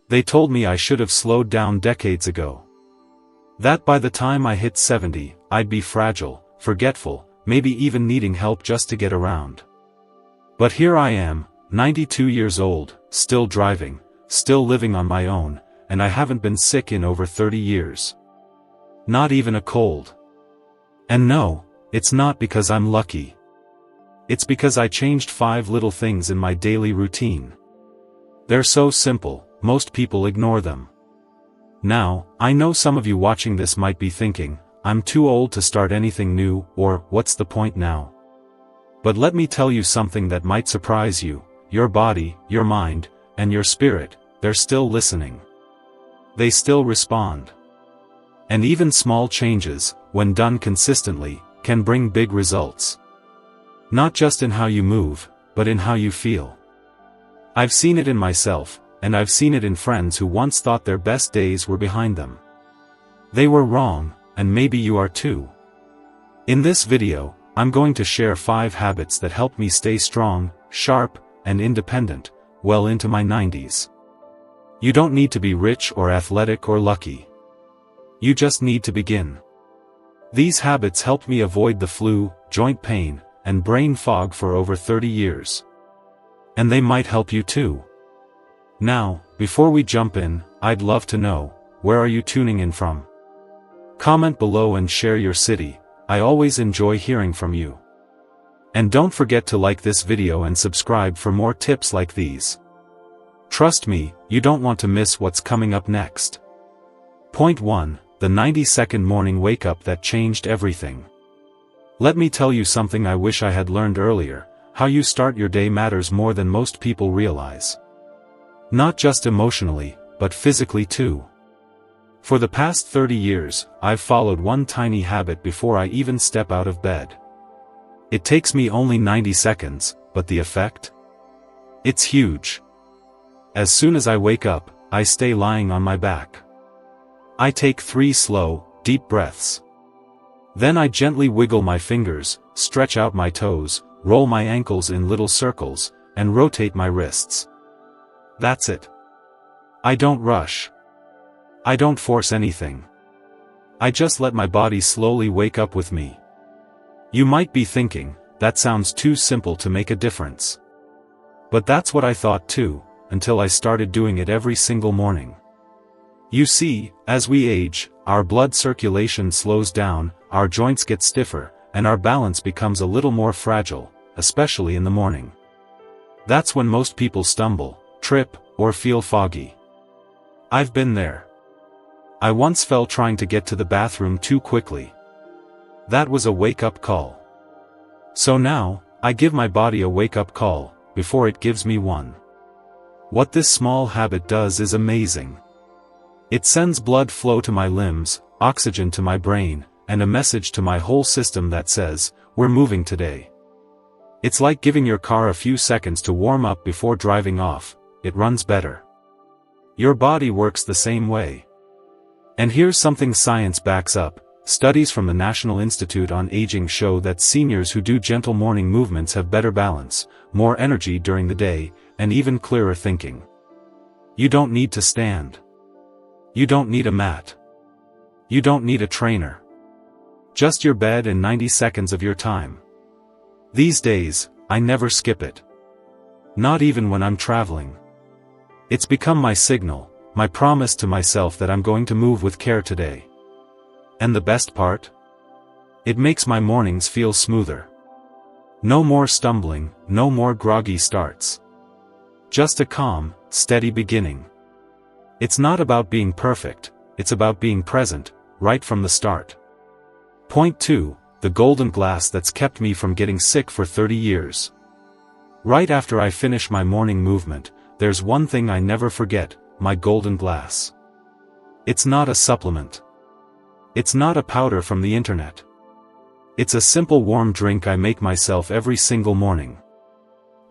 They told me I should have slowed down decades ago. That by the time I hit 70, I'd be fragile, forgetful, maybe even needing help just to get around. But here I am, 92 years old, still driving, still living on my own, and I haven't been sick in over 30 years. Not even a cold. And no, it's not because I'm lucky. It's because I changed 5 little things in my daily routine. They're so simple, most people ignore them. Now, I know some of you watching this might be thinking, I'm too old to start anything new, or, what's the point now? But let me tell you something that might surprise you, your body, your mind, and your spirit, they're still listening. They still respond. And even small changes, when done consistently, can bring big results. Not just in how you move, but in how you feel. I've seen it in myself, and I've seen it in friends who once thought their best days were behind them. They were wrong, and maybe you are too. In this video, I'm going to share 5 habits that helped me stay strong, sharp, and independent, well into my 90s. You don't need to be rich or athletic or lucky. You just need to begin. These habits helped me avoid the flu, joint pain, and brain fog for over 30 years. And they might help you too. Now, before we jump in, I'd love to know, where are you tuning in from? Comment below and share your city, I always enjoy hearing from you. And don't forget to like this video and subscribe for more tips like these. Trust me, you don't want to miss what's coming up next. Point 1, the 90-second morning wake-up that changed everything. Let me tell you something I wish I had learned earlier, how you start your day matters more than most people realize. Not just emotionally, but physically too. For the past 30 years, I've followed one tiny habit before I even step out of bed. It takes me only 90 seconds, but the effect? It's huge. As soon as I wake up, I stay lying on my back. I take 3 slow, deep breaths. Then I gently wiggle my fingers, stretch out my toes, roll my ankles in little circles, and rotate my wrists. That's it. I don't rush. I don't force anything. I just let my body slowly wake up with me. You might be thinking, that sounds too simple to make a difference. But that's what I thought too, until I started doing it every single morning. You see, as we age, our blood circulation slows down, our joints get stiffer, and our balance becomes a little more fragile, especially in the morning. That's when most people stumble, trip, or feel foggy. I've been there. I once fell trying to get to the bathroom too quickly. That was a wake-up call. So now, I give my body a wake-up call, before it gives me one. What this small habit does is amazing. It sends blood flow to my limbs, oxygen to my brain, and a message to my whole system that says, we're moving today. It's like giving your car a few seconds to warm up before driving off, it runs better. Your body works the same way. And here's something science backs up. Studies from the National Institute on Aging show that seniors who do gentle morning movements have better balance, more energy during the day, and even clearer thinking. You don't need to stand. You don't need a mat. You don't need a trainer. Just your bed and 90 seconds of your time. These days, I never skip it. Not even when I'm traveling. It's become my signal, my promise to myself that I'm going to move with care today. And the best part? It makes my mornings feel smoother. No more stumbling, no more groggy starts. Just a calm, steady beginning. It's not about being perfect, it's about being present, right from the start. Point 2, the golden glass that's kept me from getting sick for 30 years. Right after I finish my morning movement, there's one thing I never forget, my golden glass. It's not a supplement. It's not a powder from the internet. It's a simple warm drink I make myself every single morning.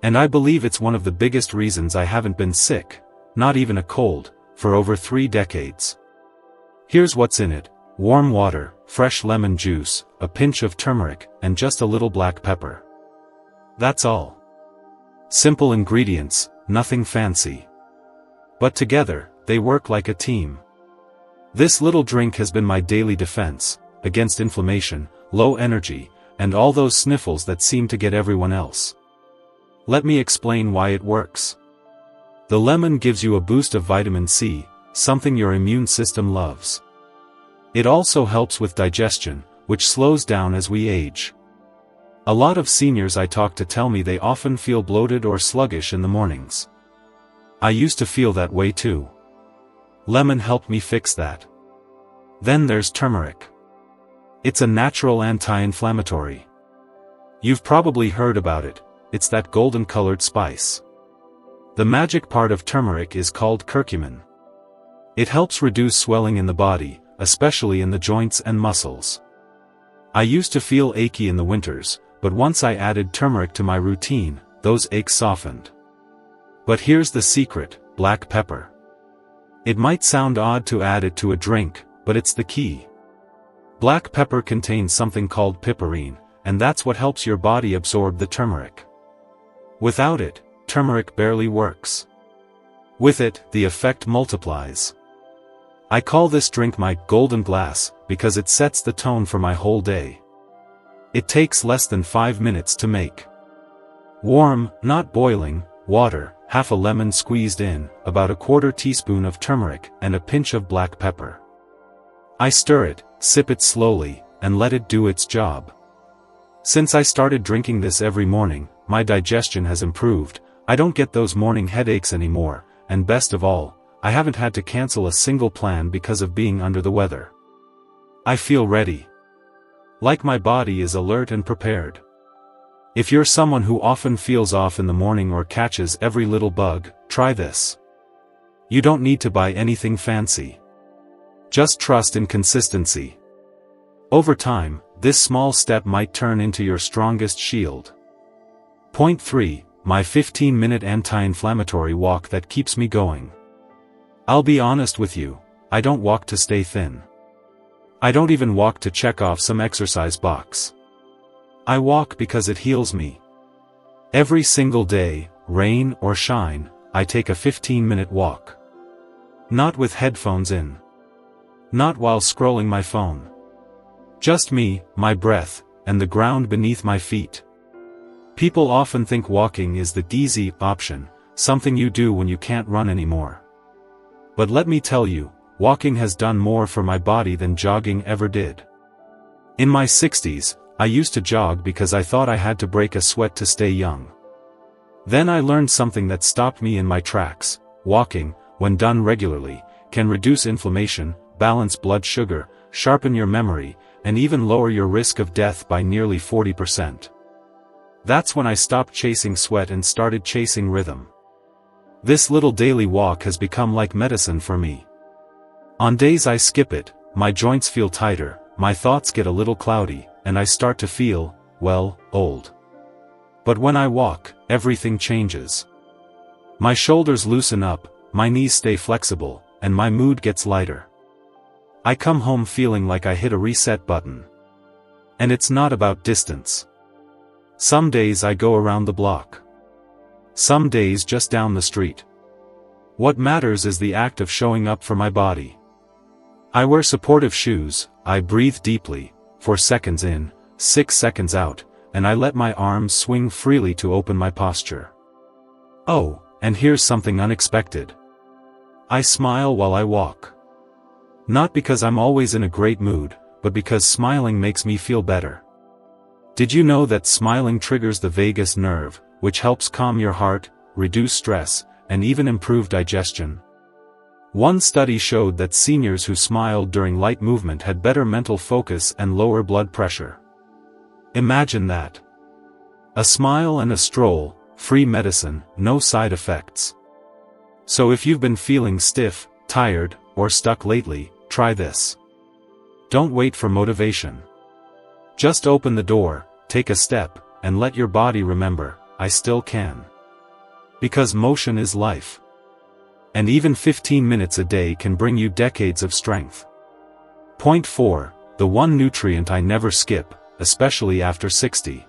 And I believe it's one of the biggest reasons I haven't been sick, not even a cold, for over 3 decades. Here's what's in it: warm water, fresh lemon juice, a pinch of turmeric, and just a little black pepper. That's all. Simple ingredients, nothing fancy. But together, they work like a team. This little drink has been my daily defense, against inflammation, low energy, and all those sniffles that seem to get everyone else. Let me explain why it works. The lemon gives you a boost of vitamin C, something your immune system loves. It also helps with digestion, which slows down as we age. A lot of seniors I talk to tell me they often feel bloated or sluggish in the mornings. I used to feel that way too. Lemon helped me fix that. Then there's turmeric. It's a natural anti-inflammatory. You've probably heard about it, it's that golden-colored spice. The magic part of turmeric is called curcumin. It helps reduce swelling in the body, especially in the joints and muscles. I used to feel achy in the winters, but once I added turmeric to my routine, those aches softened. But here's the secret: black pepper. It might sound odd to add it to a drink, but it's the key. Black pepper contains something called piperine, and that's what helps your body absorb the turmeric. Without it, turmeric barely works. With it, the effect multiplies. I call this drink my golden glass, because it sets the tone for my whole day. It takes less than 5 minutes to make. Warm, not boiling, water, half a lemon squeezed in, about a quarter teaspoon of turmeric, and a pinch of black pepper. I stir it, sip it slowly, and let it do its job. Since I started drinking this every morning, my digestion has improved, I don't get those morning headaches anymore, and best of all, I haven't had to cancel a single plan because of being under the weather. I feel ready. Like my body is alert and prepared. If you're someone who often feels off in the morning or catches every little bug, try this. You don't need to buy anything fancy. Just trust in consistency. Over time, this small step might turn into your strongest shield. Point 3. My 15-minute anti-inflammatory walk that keeps me going. I'll be honest with you, I don't walk to stay thin. I don't even walk to check off some exercise box. I walk because it heals me. Every single day, rain or shine, I take a 15-minute walk. Not with headphones in. Not while scrolling my phone. Just me, my breath, and the ground beneath my feet. People often think walking is the easy option, something you do when you can't run anymore. But let me tell you, walking has done more for my body than jogging ever did. In my 60s, I used to jog because I thought I had to break a sweat to stay young. Then I learned something that stopped me in my tracks: walking, when done regularly, can reduce inflammation, balance blood sugar, sharpen your memory, and even lower your risk of death by nearly 40%. That's when I stopped chasing sweat and started chasing rhythm. This little daily walk has become like medicine for me. On days I skip it, my joints feel tighter, my thoughts get a little cloudy, and I start to feel, well, old. But when I walk, everything changes. My shoulders loosen up, my knees stay flexible, and my mood gets lighter. I come home feeling like I hit a reset button. And it's not about distance. Some days I go around the block. Some days just down the street. What matters is the act of showing up for my body. I wear supportive shoes, I breathe deeply, 4 seconds in, 6 seconds out, and I let my arms swing freely to open my posture. Oh, and here's something unexpected. I smile while I walk. Not because I'm always in a great mood, but because smiling makes me feel better. Did you know that smiling triggers the vagus nerve, which helps calm your heart, reduce stress, and even improve digestion? One study showed that seniors who smiled during light movement had better mental focus and lower blood pressure. Imagine that. A smile and a stroll, free medicine, no side effects. So if you've been feeling stiff, tired, or stuck lately, try this. Don't wait for motivation. Just open the door, take a step, and let your body remember, I still can. Because motion is life. And even 15 minutes a day can bring you decades of strength. Point 4. The one nutrient I never skip, especially after 60.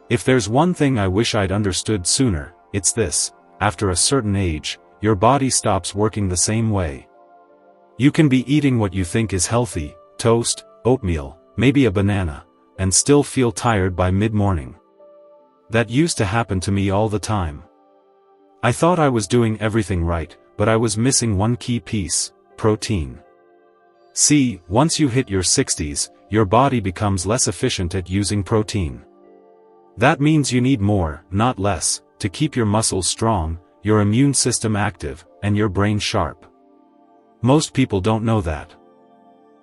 If there's one thing I wish I'd understood sooner, it's this: after a certain age, your body stops working the same way. You can be eating what you think is healthy, toast, oatmeal, maybe a banana, and still feel tired by mid-morning. That used to happen to me all the time. I thought I was doing everything right, but I was missing one key piece: protein. See, once you hit your 60s, your body becomes less efficient at using protein. That means you need more, not less, to keep your muscles strong, your immune system active, and your brain sharp. Most people don't know that.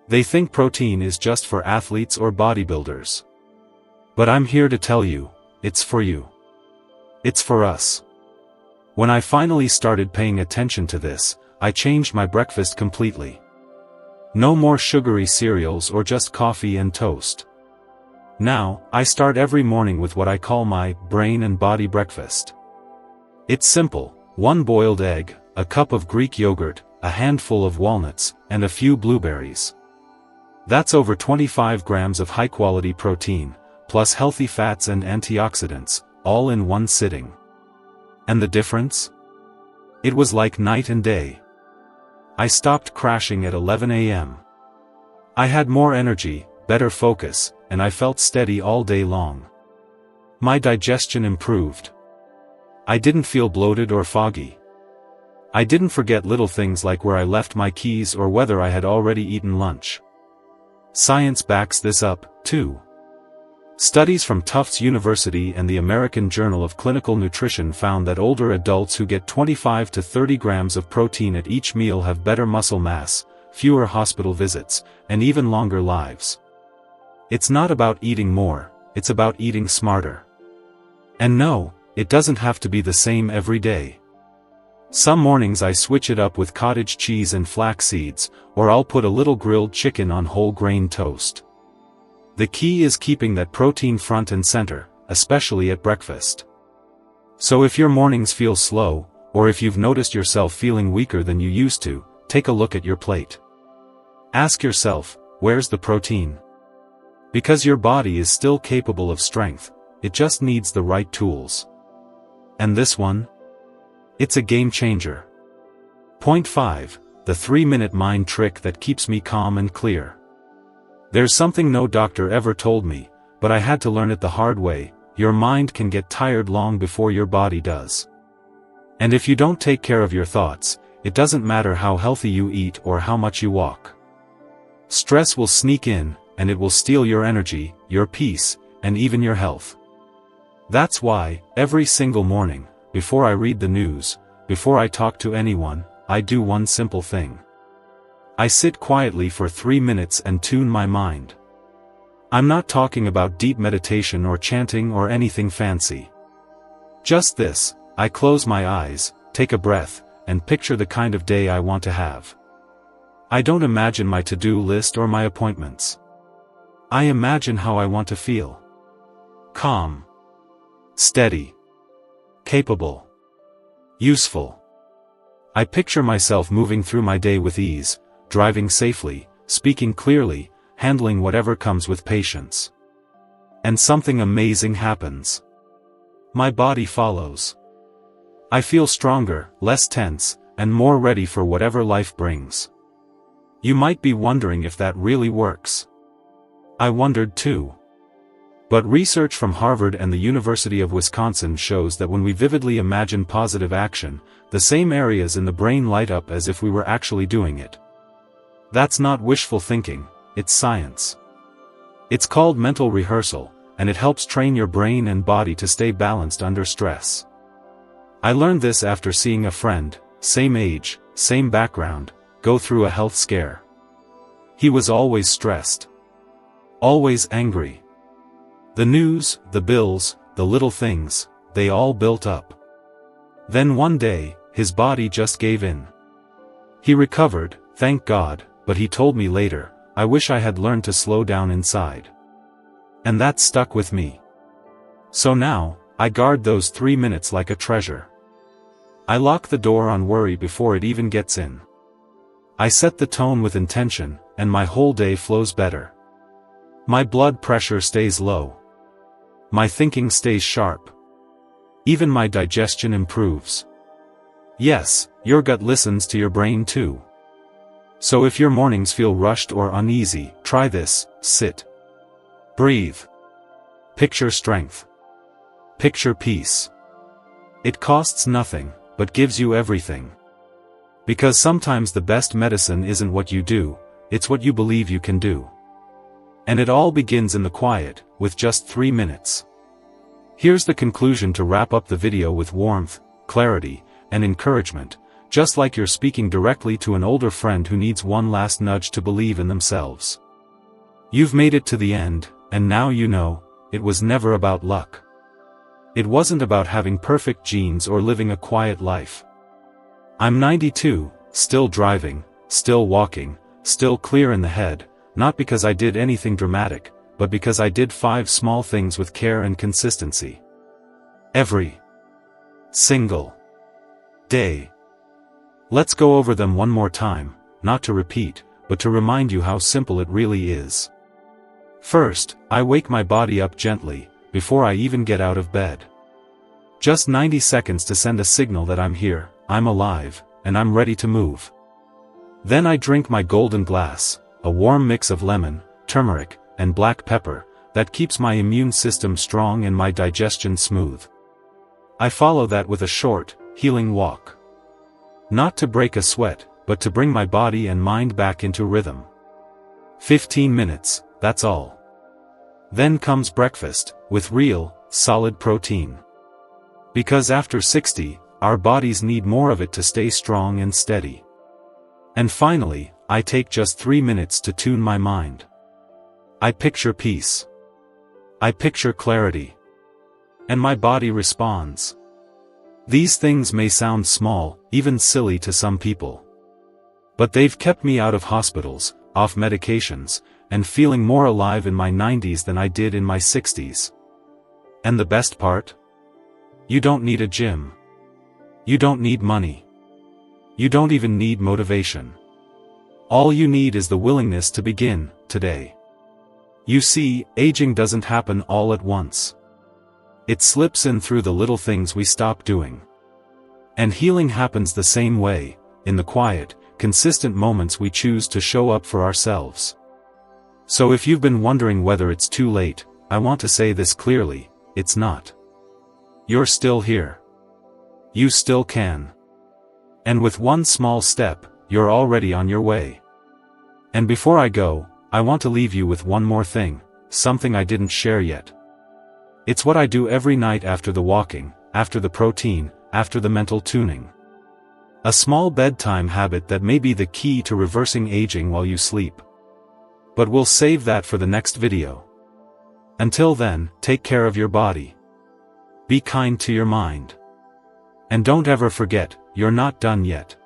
They think protein is just for athletes or bodybuilders. But I'm here to tell you, it's for you. It's for us. When I finally started paying attention to this, I changed my breakfast completely. No more sugary cereals or just coffee and toast. Now, I start every morning with what I call my brain and body breakfast. It's simple: 1 boiled egg, a cup of Greek yogurt, a handful of walnuts, and a few blueberries. That's over 25 grams of high-quality protein, plus healthy fats and antioxidants, all in one sitting. And the difference? It was like night and day. I stopped crashing at 11 a.m. I had more energy, better focus, and I felt steady all day long. My digestion improved. I didn't feel bloated or foggy. I didn't forget little things like where I left my keys or whether I had already eaten lunch. Science backs this up, too. Studies from Tufts University and the American Journal of Clinical Nutrition found that older adults who get 25 to 30 grams of protein at each meal have better muscle mass, fewer hospital visits, and even longer lives. It's not about eating more, it's about eating smarter. And no, it doesn't have to be the same every day. Some mornings I switch it up with cottage cheese and flax seeds, or I'll put a little grilled chicken on whole grain toast. The key is keeping that protein front and center, especially at breakfast. So if your mornings feel slow, or if you've noticed yourself feeling weaker than you used to, take a look at your plate. Ask yourself, where's the protein? Because your body is still capable of strength, it just needs the right tools. And this one? It's a game changer. Point 5, the 3-minute mind trick that keeps me calm and clear. There's something no doctor ever told me, but I had to learn it the hard way: your mind can get tired long before your body does. And if you don't take care of your thoughts, it doesn't matter how healthy you eat or how much you walk. Stress will sneak in, and it will steal your energy, your peace, and even your health. That's why, every single morning, before I read the news, before I talk to anyone, I do one simple thing. I sit quietly for 3 minutes and tune my mind. I'm not talking about deep meditation or chanting or anything fancy. Just this: I close my eyes, take a breath, and picture the kind of day I want to have. I don't imagine my to-do list or my appointments. I imagine how I want to feel. Calm. Steady. Capable. Useful. I picture myself moving through my day with ease, driving safely, speaking clearly, handling whatever comes with patience. And something amazing happens. My body follows. I feel stronger, less tense, and more ready for whatever life brings. You might be wondering if that really works. I wondered too. But research from Harvard and the University of Wisconsin shows that when we vividly imagine positive action, the same areas in the brain light up as if we were actually doing it. That's not wishful thinking, it's science. It's called mental rehearsal, and it helps train your brain and body to stay balanced under stress. I learned this after seeing a friend, same age, same background, go through a health scare. He was always stressed. Always angry. The news, the bills, the little things, they all built up. Then one day, his body just gave in. He recovered, thank God, but he told me later, I wish I had learned to slow down inside. And that stuck with me. So now, I guard those 3 minutes like a treasure. I lock the door on worry before it even gets in. I set the tone with intention, and my whole day flows better. My blood pressure stays low. My thinking stays sharp. Even my digestion improves. Yes, your gut listens to your brain too. So if your mornings feel rushed or uneasy, try this: sit. Breathe. Picture strength. Picture peace. It costs nothing, but gives you everything. Because sometimes the best medicine isn't what you do, it's what you believe you can do. And it all begins in the quiet, with just 3 minutes. Here's the conclusion to wrap up the video with warmth, clarity, and encouragement, just like you're speaking directly to an older friend who needs one last nudge to believe in themselves. You've made it to the end, and now you know, it was never about luck. It wasn't about having perfect genes or living a quiet life. I'm 92, still driving, still walking, still clear in the head, not because I did anything dramatic, but because I did 5 small things with care and consistency. Every single day. Let's go over them one more time, not to repeat, but to remind you how simple it really is. First, I wake my body up gently, before I even get out of bed. Just 90 seconds to send a signal that I'm here, I'm alive, and I'm ready to move. Then I drink my golden glass, a warm mix of lemon, turmeric, and black pepper, that keeps my immune system strong and my digestion smooth. I follow that with a short, healing walk. Not to break a sweat, but to bring my body and mind back into rhythm. 15 minutes, that's all. Then comes breakfast, with real, solid protein. Because after 60, our bodies need more of it to stay strong and steady. And finally, I take just 3 minutes to tune my mind. I picture peace. I picture clarity. And my body responds. These things may sound small, even silly to some people. But they've kept me out of hospitals, off medications, and feeling more alive in my 90s than I did in my 60s. And the best part? You don't need a gym. You don't need money. You don't even need motivation. All you need is the willingness to begin, today. You see, aging doesn't happen all at once. It slips in through the little things we stop doing. And healing happens the same way, in the quiet, consistent moments we choose to show up for ourselves. So if you've been wondering whether it's too late, I want to say this clearly: it's not. You're still here. You still can. And with one small step, you're already on your way. And before I go, I want to leave you with one more thing, something I didn't share yet. It's what I do every night after the walking, after the protein, after the mental tuning. A small bedtime habit that may be the key to reversing aging while you sleep. But we'll save that for the next video. Until then, take care of your body. Be kind to your mind. And don't ever forget, you're not done yet.